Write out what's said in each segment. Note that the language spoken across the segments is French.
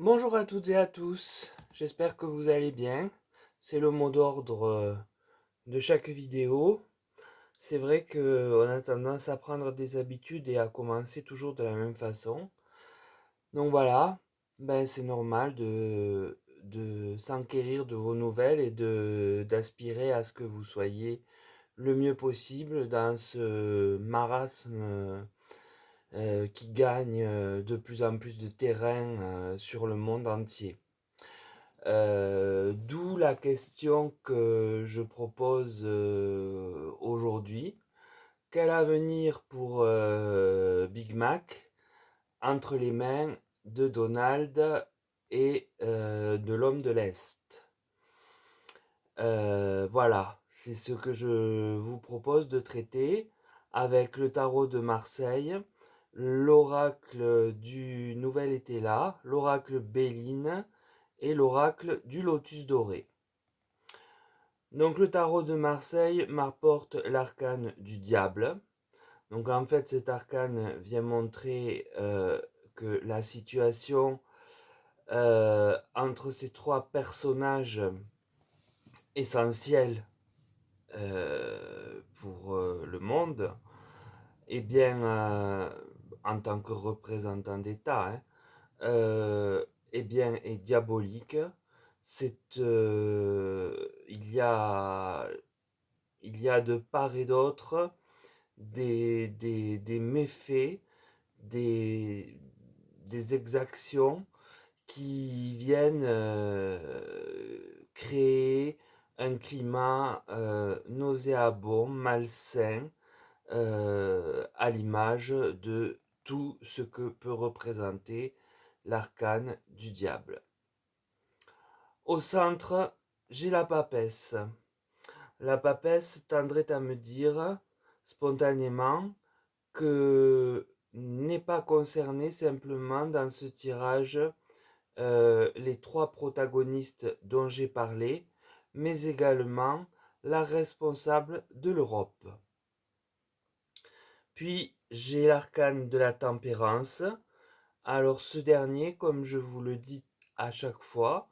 Bonjour à toutes et à tous, j'espère que vous allez bien. C'est le mot d'ordre de chaque vidéo. C'est vrai qu'on a tendance à prendre des habitudes et à commencer toujours de la même façon. Donc voilà, c'est normal de s'enquérir de vos nouvelles et d'aspirer à ce que vous soyez le mieux possible dans ce marasme qui gagne de plus en plus de terrain sur le monde entier. D'où la question que je propose aujourd'hui. Quel avenir pour Big Mac entre les mains de Donald et de l'homme de l'Est? Voilà, c'est ce que je vous propose de traiter avec le tarot de Marseille, l'oracle du Nouvel Été là, l'oracle Béline et l'oracle du Lotus doré. Donc le tarot de Marseille m'apporte l'arcane du diable. Donc en fait cet arcane vient montrer que la situation entre ces trois personnages essentiels pour le monde, eh bien en tant que représentant d'État, eh bien, est diabolique. Il y a de part et d'autre des méfaits, des, des exactions qui viennent créer un climat nauséabond, malsain, à l'image de tout ce que peut représenter l'arcane du diable. Au centre, j'ai la papesse. La papesse tendrait à me dire spontanément que n'est pas concerné simplement dans ce tirage les trois protagonistes dont j'ai parlé, mais également la responsable de l'Europe. Puis j'ai l'arcane de la tempérance. Alors ce dernier, comme je vous le dis à chaque fois,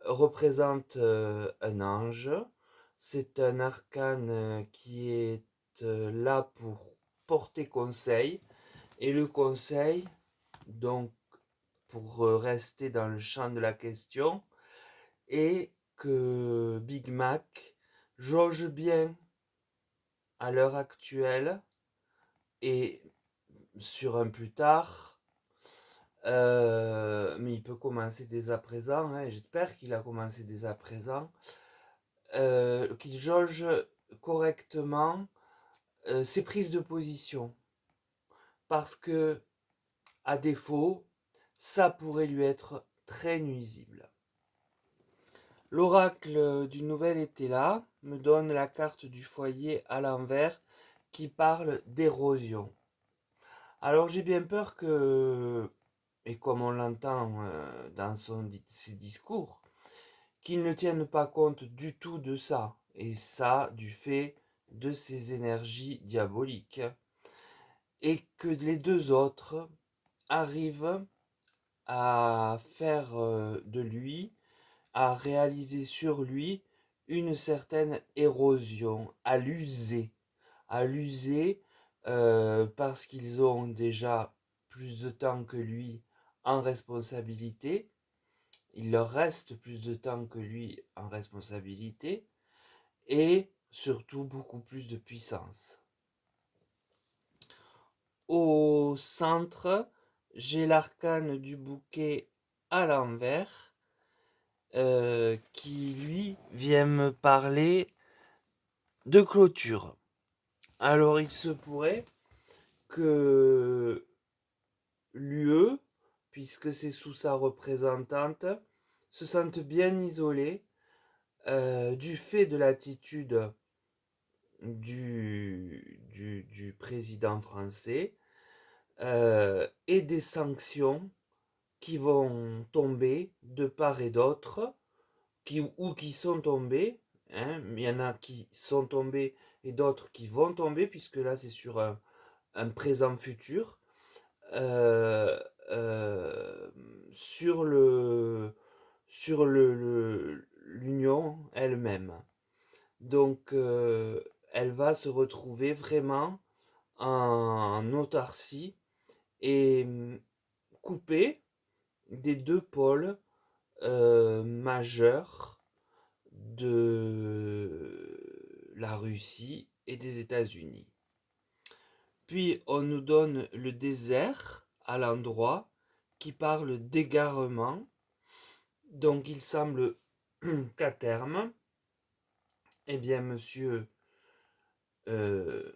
représente un ange. C'est un arcane qui est là pour porter conseil. Et le conseil, donc pour rester dans le champ de la question, est que Big Mac jauge bien à l'heure actuelle et sur un plus tard, mais il peut commencer dès à présent, hein, j'espère qu'il a commencé dès à présent, qu'il jauge correctement ses prises de position. Parce que, à défaut, ça pourrait lui être très nuisible. L'oracle du nouvel été là me donne la carte du foyer à l'envers qui parle d'érosion. Alors j'ai bien peur que, et comme on l'entend dans ses discours, qu'il ne tienne pas compte du tout de ça, et ça du fait de ses énergies diaboliques, et que les deux autres arrivent à faire de lui, à réaliser sur lui une certaine érosion, à l'user parce qu'ils ont déjà plus de temps que lui en responsabilité, il leur reste plus de temps que lui en responsabilité, et surtout beaucoup plus de puissance. Au centre, j'ai l'arcane du bouquet à l'envers, qui lui vient me parler de clôture. Alors il se pourrait que l'UE, puisque c'est sous sa représentante, se sente bien isolée du fait de l'attitude du président français et des sanctions qui vont tomber de part et d'autre, qui sont tombées. Hein, il y en a qui sont tombés et d'autres qui vont tomber, puisque là c'est sur un présent futur. euh, sur l'union elle-même. Donc, elle va se retrouver vraiment en autarcie et coupée des deux pôles majeurs de la Russie et des États-Unis. Puis on nous donne le désert à l'endroit qui parle d'égarement. Donc il semble qu'à terme, eh bien monsieur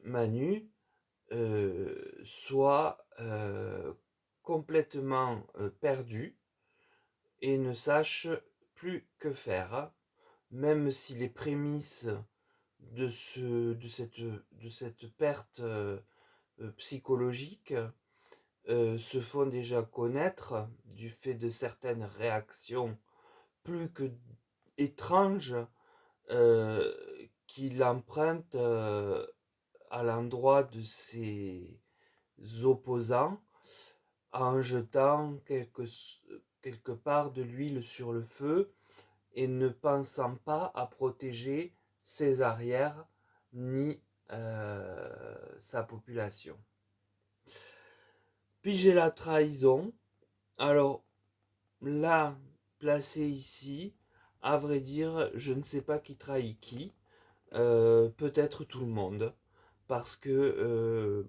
Manu soit complètement perdu et ne sache plus que faire, même si les prémices de cette perte psychologique se font déjà connaître du fait de certaines réactions plus que étranges euh, qu'il emprunte à l'endroit de ses opposants en jetant quelque part de l'huile sur le feu et ne pensant pas à protéger ses arrières ni sa population. Puis j'ai la trahison. Alors là, placé ici, à vrai dire, je ne sais pas qui trahit qui. Peut-être tout le monde. Parce que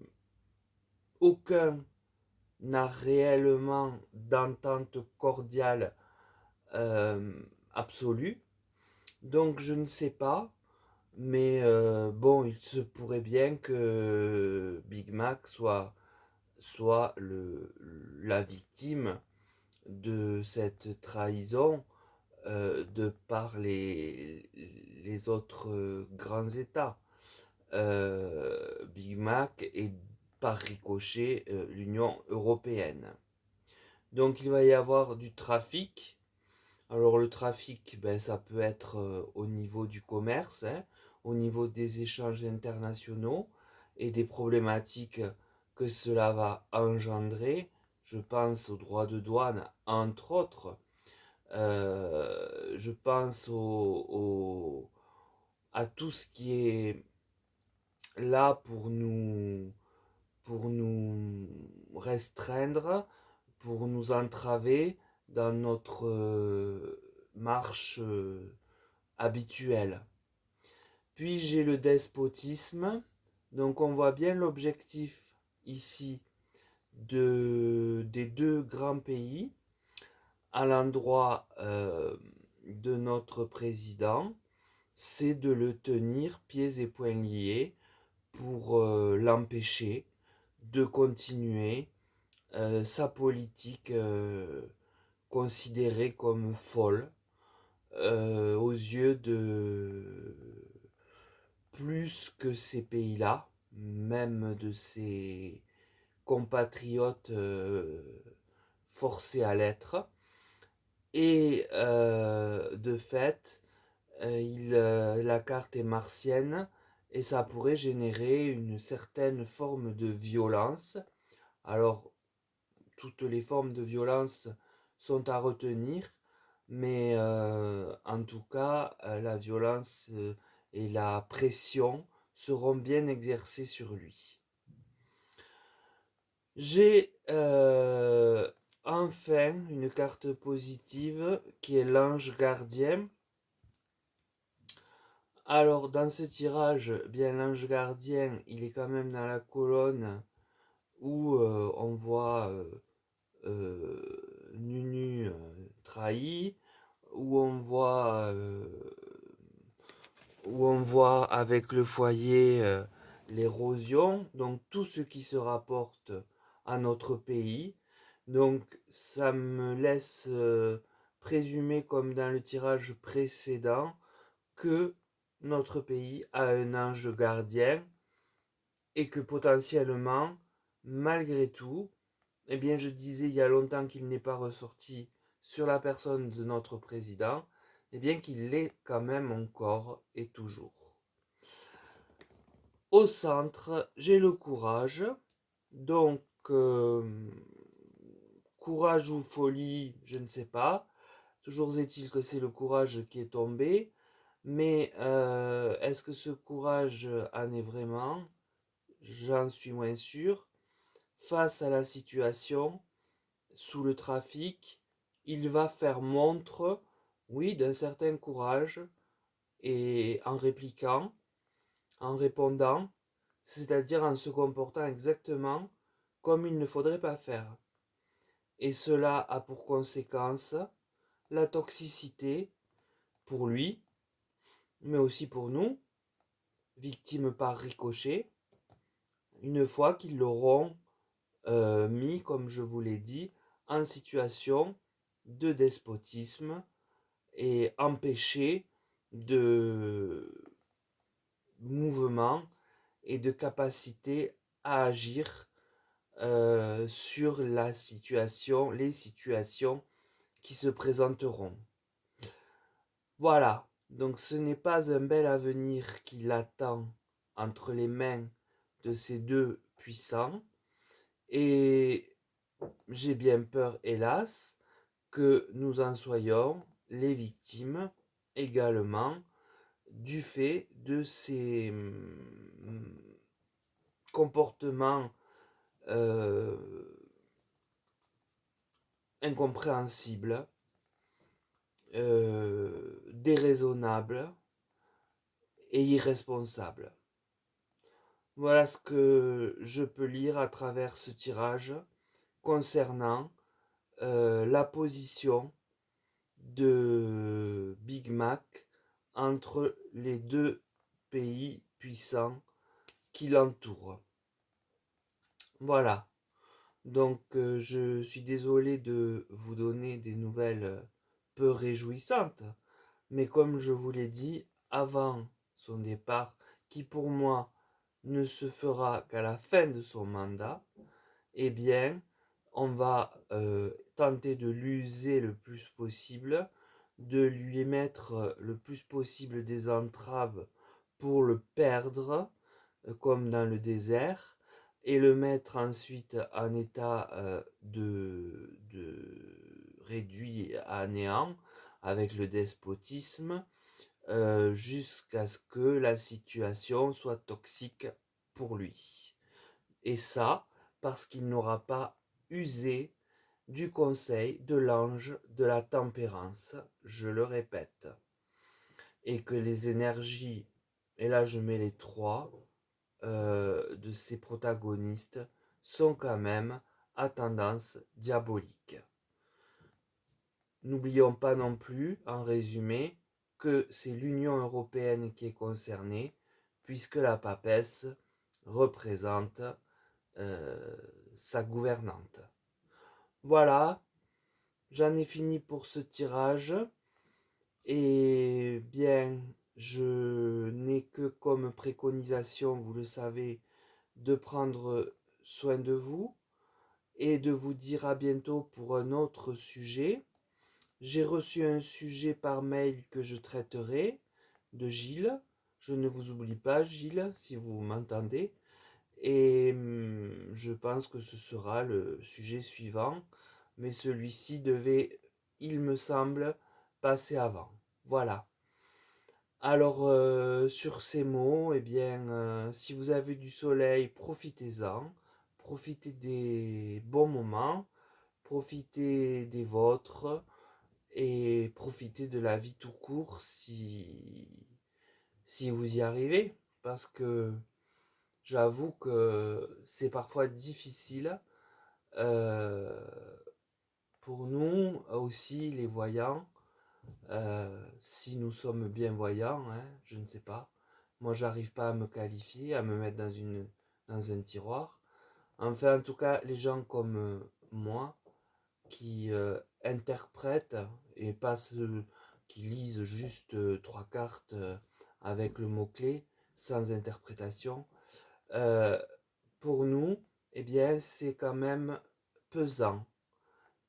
aucun n'a réellement d'entente cordiale euh, absolue. Donc je ne sais pas. Mais bon, il se pourrait bien que Big Mac soit la victime de cette trahison de par les autres grands États. Big Mac et par ricochet l'Union européenne. Donc il va y avoir du trafic. Alors le trafic, ben, ça peut être au niveau du commerce, hein, au niveau des échanges internationaux et des problématiques que cela va engendrer. Je pense aux droits de douane, entre autres. Je pense à tout ce qui est là pour nous restreindre, pour nous entraver dans notre marche habituelle. Puis j'ai le despotisme. Donc on voit bien l'objectif ici des deux grands pays à l'endroit de notre président, c'est de le tenir pieds et poings liés pour l'empêcher de continuer sa politique considérée comme folle aux yeux de plus que ces pays-là, même de ses compatriotes forcés à l'être. Et de fait, la carte est martienne et ça pourrait générer une certaine forme de violence. Alors, toutes les formes de violence sont à retenir, mais en tout cas, la violence et la pression seront bien exercées sur lui. J'ai enfin une carte positive qui est l'ange gardien. Alors, dans ce tirage, bien l'ange gardien, il est quand même dans la colonne où on voit Nunu trahi, où on voit avec le foyer l'érosion, donc tout ce qui se rapporte à notre pays. Donc ça me laisse présumer, comme dans le tirage précédent, que notre pays a un ange gardien et que potentiellement, malgré tout, eh bien je disais il y a longtemps qu'il n'est pas ressorti sur la personne de notre président, eh bien qu'il l'est quand même encore et toujours. Au centre, j'ai le courage, donc courage ou folie, je ne sais pas. Toujours est-il que c'est le courage qui est tombé. Mais est-ce que ce courage en est vraiment? J'en suis moins sûr. Face à la situation, sous le trafic, il va faire montre, oui, d'un certain courage et en répliquant, en répondant, c'est-à-dire en se comportant exactement comme il ne faudrait pas faire. Et cela a pour conséquence la toxicité pour lui, mais aussi pour nous, victimes par ricochet, une fois qu'ils l'auront mis, comme je vous l'ai dit, en situation de despotisme et empêché de mouvement et de capacité à agir sur la situation, les situations qui se présenteront. Voilà, donc ce n'est pas un bel avenir qui l'attend entre les mains de ces deux puissants, et j'ai bien peur, hélas, que nous en soyons les victimes également du fait de ces comportements euh, incompréhensibles, déraisonnables et irresponsables. Voilà ce que je peux lire à travers ce tirage concernant la position de Big Mac entre les deux pays puissants qui l'entourent. Voilà. Donc je suis désolé de vous donner des nouvelles peu réjouissantes, mais comme je vous l'ai dit avant son départ, qui pour moi ne se fera qu'à la fin de son mandat, eh bien, on va tenter de l'user le plus possible, de lui mettre le plus possible des entraves pour le perdre, comme dans le désert, et le mettre ensuite en état de réduit à néant avec le despotisme, jusqu'à ce que la situation soit toxique pour lui. Et ça, parce qu'il n'aura pas usé du conseil de l'ange de la tempérance, je le répète. Et que les énergies, et là je mets les trois, de ces protagonistes sont quand même à tendance diabolique. N'oublions pas non plus, en résumé, que c'est l'Union européenne qui est concernée, puisque la papesse représente euh, sa gouvernante. Voilà, j'en ai fini pour ce tirage. Et bien, je n'ai que comme préconisation, vous le savez, de prendre soin de vous et de vous dire à bientôt pour un autre sujet. J'ai reçu un sujet par mail que je traiterai de Gilles. Je ne vous oublie pas, Gilles, si vous m'entendez. Et je pense que ce sera le sujet suivant. Mais celui-ci devait, il me semble, passer avant. Voilà. Alors, sur ces mots, eh bien, si vous avez du soleil, profitez-en. Profitez des bons moments. Profitez des vôtres. Et profitez de la vie tout court si vous y arrivez. Parce que j'avoue que c'est parfois difficile euh, pour nous aussi, les voyants. Si nous sommes bien voyants, hein, je ne sais pas. Moi, j'arrive pas à me qualifier, à me mettre dans un tiroir. Enfin, en tout cas, les gens comme moi qui interprètent et pas ceux qui lisent juste trois cartes avec le mot-clé sans interprétation, euh, pour nous, eh bien, c'est quand même pesant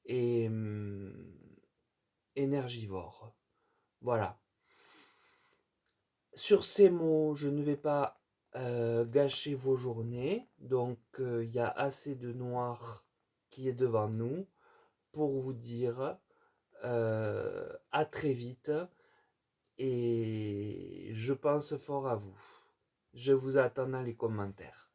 et énergivore. Voilà. Sur ces mots, je ne vais pas gâcher vos journées. Donc, il y a assez de noir qui est devant nous. pour vous dire à très vite et je pense fort à vous. Je vous attends dans les commentaires.